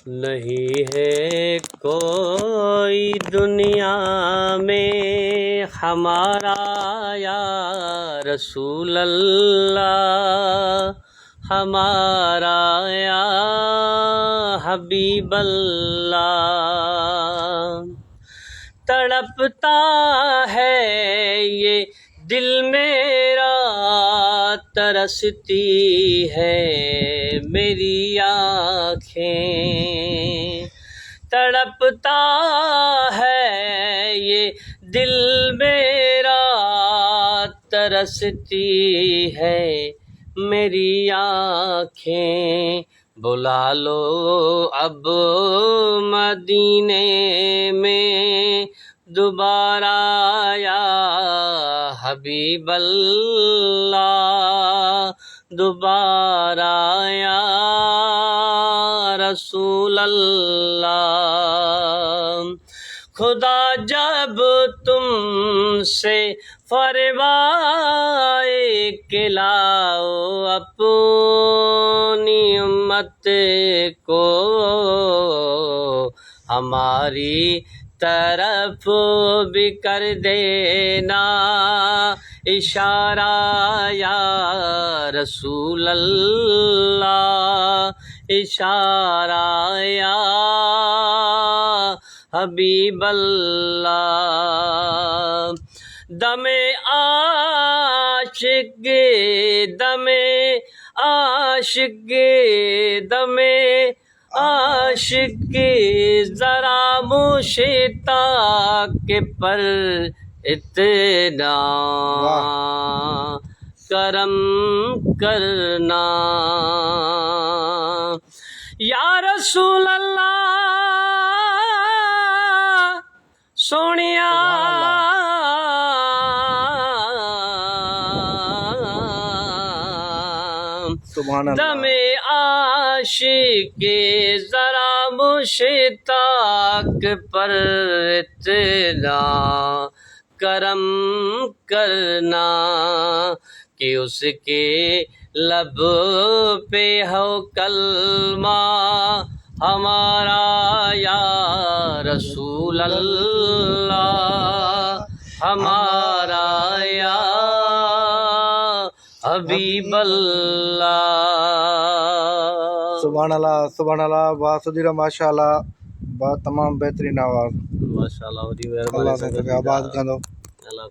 نہیں ہے کوئی دنیا میں ہمارا یا رسول اللہ، ہمارا یا حبیب اللہ۔ تڑپتا ہے یہ دل میرا، ترستی ہے میری آنکھیں، تڑپتا ہے یہ دل میرا، ترستی ہے میری آنکھیں۔ بلا لو اب مدینے میں دوبارہ یا حبیب اللہ، دوبارہ یا رسول اللہ۔ خدا جب تم سے فرمائے کہ لاؤ اپنی امت کو، ہماری طرف بھی کر دینا اشارہ یا رسول اللہ، اشارہ یا حبیب اللہ۔ دم عاشق دم عاشق دم عاشق ذرا مشتاق پر اتنا کرم کرنا یا رسول اللہ سونیا۔ دم عاشق ذرا مشتاق پر اتنا کرم کرنا کہ اس کے لب پہ ہو کلمہ ہمارا یا رسول اللہ، ہمارا یا حبیب اللہ۔ سبحان اللہ سبحان اللہ، بات سدیرہ ماشاء اللہ، بات تمام بہترین آواز ماشاء اللہ، اللہ سے آباد کندو۔ اللہ